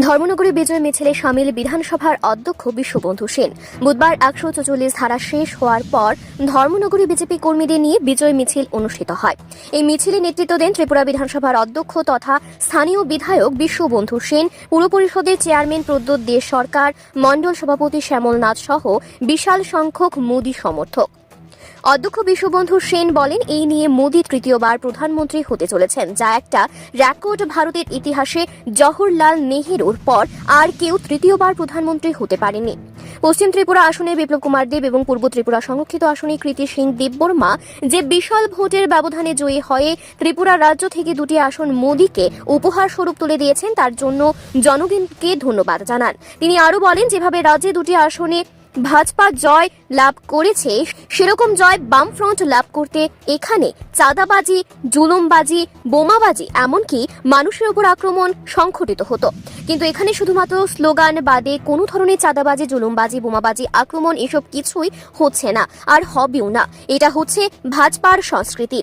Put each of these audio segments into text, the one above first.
ধর্মনগরে বিজয় মিছিলে সামিল বিধানসভার অধ্যক্ষ বিশ্ববন্ধু সেন। বুধবার ১৪৪ ধারা শেষ হওয়ার পর ধর্মনগরে বিজেপি কর্মীদের নিয়ে বিজয় মিছিল অনুষ্ঠিত হয়। এই মিছিলে নেতৃত্ব দেন ত্রিপুরা বিধানসভার অধ্যক্ষ তথা স্থানীয় বিধায়ক বিশ্ববন্ধু সেন, পুর পরিষদের চেয়ারম্যান প্রদ্যোৎ দে সরকার, মণ্ডল সভাপতি শ্যামল নাথ সহ বিশাল সংখ্যক মোদী সমর্থক। অধ্যক্ষ বিশ্ববন্ধু সেন বলেন, এই নিয়ে মোদী তৃতীয়বার প্রধানমন্ত্রী হতে চলেছেন, যা একটা রেকর্ড। ভারতের ইতিহাসে জওহরলাল নেহেরুর পর আর কেউ তৃতীয়বার প্রধানমন্ত্রী হতে পারেনি। পশ্চিম ত্রিপুরা আসনে বিপ্লব কুমার দেব এবং পূর্ব ত্রিপুরা সংরক্ষিত আসনে কৃতি সিং দেববর্মা যে বিশাল ভোটের ব্যবধানে জয়ী হয়ে ত্রিপুরা রাজ্য থেকে দুটি আসন মোদীকে উপহার স্বরূপ তুলে দিয়েছেন, তার জন্য জনগণকে ধন্যবাদ জানান। তিনি আরও বলেন, যেভাবে রাজ্যে দুটি আসনে ভাজপা জয় লাভ করেছে, সেরকম জয় বামফ্রন্ট লাভ করতে এখানে চাঁদাবাজি, জুলুমবাজি, বোমাবাজি, এমনকি মানুষের উপর আক্রমণ সংঘটিত হতো। কিন্তু এখানে শুধুমাত্র স্লোগান বাদে কোনো ধরনের চাঁদাবাজি, জুলুমবাজি, বোমাবাজি, আক্রমণ এসব কিছুই হচ্ছে না, আর হবেও না। এটা হচ্ছে ভাজপার সংস্কৃতি।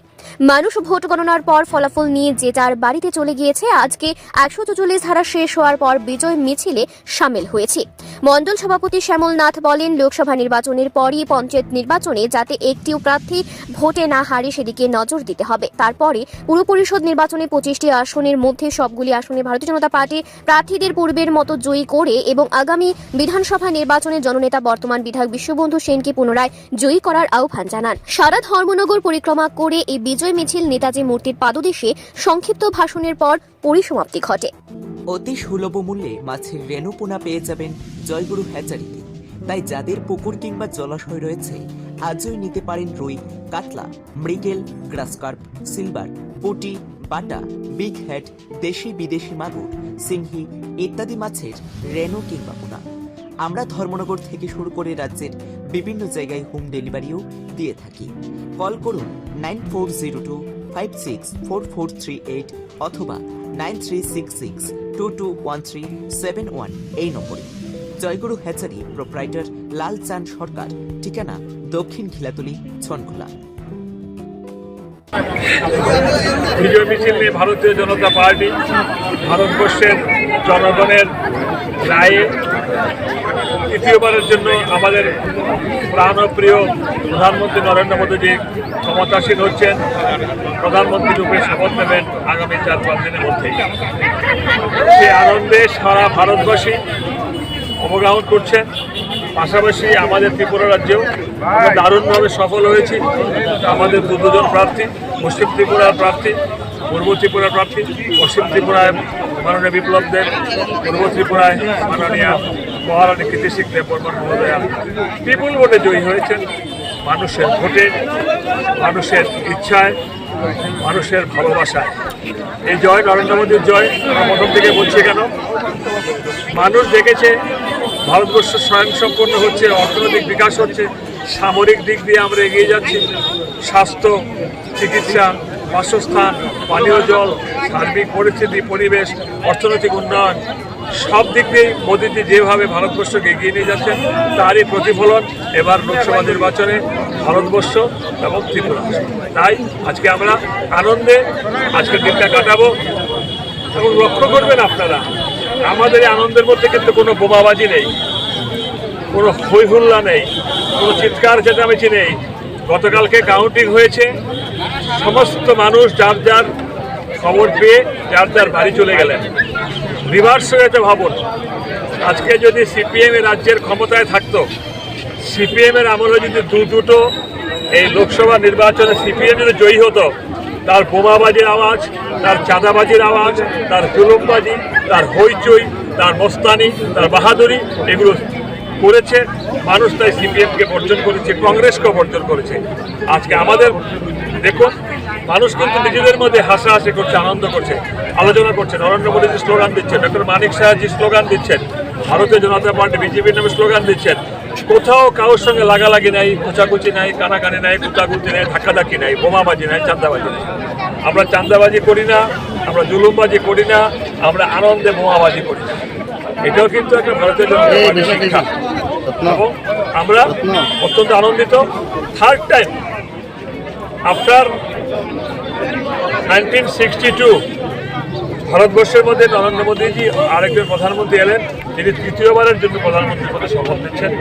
মানুষ ভোট গণনার পর ফলাফল নিয়ে যে যার বাড়িতে চলে গিয়েছে। আজকে ১৪৪ ধারা শেষ হওয়ার পর বিজয় মিছিলে সামিল হয়েছে। মণ্ডল সভাপতি শ্যামল নাথ বলেন, লোকসভা নির্বাচনের পরই পঞ্চায়েত নির্বাচনে যাতে একটিও প্রার্থী ভোটে না হারে সেদিকে নজর দিতে হবে। তারপরে পুর পরিষদ নির্বাচনে ২৫টি আসনের মধ্যে সবগুলি আসনে ভারতীয় জনতা পার্টি প্রার্থীদের পূর্বের মতো জয়ী করে এবং আগামী বিধানসভা নির্বাচনে জননেতা বর্তমান বিধায়ক বিশ্ববন্ধু সেনকে পুনরায় জয়ী করার আহ্বান জানান। সারা ধর্মনগর পরিক্রমা করে এই বিজয় মিছিল নেতাজি মূর্তির পাদদেশে সংক্ষিপ্ত ভাষণের পর পরিসমাপ্তি ঘটে। অতি সুলভ মূল্যে মাছের রেণু পোনা পেয়ে যাবেন জয়গুরু হ্যাচারিতে। তাই যাদের পুকুর কিংবা জলাশয় রয়েছে, আজই নিতে পারেন রুই, কাতলা, মৃগেল, গ্রাসকার্প, সিলভার, পুঁটি, বাটা, বিগ হেড, দেশি বিদেশি মাগুর, সিংহি ইত্যাদি মাছের রেণু কিংবা পোনা। আমরা ধর্মনগর থেকে শুরু করে রাজ্যের বিভিন্ন জায়গায় হোম ডেলিভারিও দিয়ে থাকি। কল করুন 9402564438 অথবা 9366221371 এই নম্বরে। জয়গুরু হ্যাচারি, প্রোপ্রাইটার লালচাঁদ সরকার, ঠিকানা দক্ষিণ খিলাতলি, ছনখোলা। বিজয় মিছিল নিয়ে ভারতীয় জনতা পার্টি ভারতবর্ষের জনগণের রায়ে তৃতীয়বারের জন্য আমাদের প্রাণপ্রিয় প্রধানমন্ত্রী নরেন্দ্র মোদীজি ক্ষমতাসীন হচ্ছেন। প্রধানমন্ত্রী রূপে শপথ নেবেন আগামী ৪-৫ দিনের মধ্যেই। সে আনন্দে সারা ভারতবাসী অবগাহন করছেন। পাশাপাশি আমাদের ত্রিপুরা রাজ্যেও দারুণভাবে সফল হয়েছি। আমাদের দুজন প্রার্থী, পশ্চিম ত্রিপুরার প্রার্থী, পূর্ব ত্রিপুরার প্রার্থী। পশ্চিম ত্রিপুরায় মাননীয় বিপ্লব দেব, পূর্ব ত্রিপুরায় মাননীয় মহারানী কৃতি সিং দেববর্মা মহোদয়া বিপুল ভোটে জয়ী হয়েছেন। মানুষের ভোটে, মানুষের ইচ্ছায়, মানুষের ভালোবাসায় এই জয় নরেন্দ্র মোদীর জয়। আমরা প্রথম থেকে বলছি কেন, মানুষ দেখেছে ভারতবর্ষ স্বয়ংসম্পন্ন হচ্ছে, অর্থনৈতিক বিকাশ হচ্ছে, সামরিক দিক দিয়ে আমরা এগিয়ে যাচ্ছি। স্বাস্থ্য, চিকিৎসা, বাসস্থান, পানীয় জল, সার্বিক পরিস্থিতি, পরিবেশ, অর্থনৈতিক উন্নয়ন, সব দিক দিয়ে মোদীজি যেভাবে ভারতবর্ষকে এগিয়ে নিয়ে যাচ্ছেন, তারই প্রতিফলন এবার লোকসভা নির্বাচনে ভারতবর্ষ এবং ত্রিপুরা। তাই আজকে আমরা আনন্দে আজকের দিনটা কাটাবো। এবং লক্ষ্য করবেন আপনারা, আমাদের এই আনন্দের মধ্যে কিন্তু কোনো বোমাবাজি নেই, কোনো হইহুল্লা নেই, কোনো চিৎকার চেঁচামেচি নেই। গতকালকে কাউন্টিং হয়েছে, সমস্ত মানুষ যার যার খবর পেয়ে যার যার বাড়ি চলে গেলেন। রিভার্স হয়েছে ভাবুন, আজকে যদি সিপিএম এর রাজ্যের ক্ষমতায় থাকতো, সিপিএমের আমলে যদি দুটো এই লোকসভা নির্বাচনে সিপিএম যদি জয়ী হতো, তার বোমাবাজির আওয়াজ, তার চাঁদাবাজির আওয়াজ, তার জুলুমবাজি, তার হইচই, তার মস্তানি, তার বাহাদুরি, এগুলো করেছে মানুষ। তাই সিপিএমকে বর্জন করেছে, কংগ্রেসকেও বর্জন করেছে। আজকে আমাদের দেখুন, মানুষ কিন্তু নিজেদের মধ্যে হাসাহাসি করছে, আনন্দ করছে, আলোচনা করছে। নরেন্দ্র মোদীজি স্লোগান দিচ্ছেন, ডক্টর মানিক সাহাজি স্লোগান দিচ্ছেন, ভারতীয় জনতা পার্টি বিজেপির নামে স্লোগান দিচ্ছেন। কোথাও কারোর সঙ্গে লাগালাগি নাই, খোঁচাকুচি নাই, কানাকানি নাই, কুচাকুচি নাই, ধাক্কাধাক্কি নাই, বোমাবাজি নাই, চাঁদাবাজি নাই। আমরা চাঁদাবাজি করি না, আমরা জুলুমবাজি করি না, আমরা আনন্দে বোমাবাজি করি না। এটাও কিন্তু একটা ভারতীয় জনতা পার্টির শিক্ষা এবং আমরা অত্যন্ত আনন্দিত। থার্ড টাইম আফটার 1962 ভারতবর্ষের মধ্যে নরেন্দ্র মোদীজি আরেকজন প্রধানমন্ত্রী এলেন, তিনি তৃতীয়বারের জন্য প্রধানমন্ত্রী পদে শপথ নিচ্ছেন।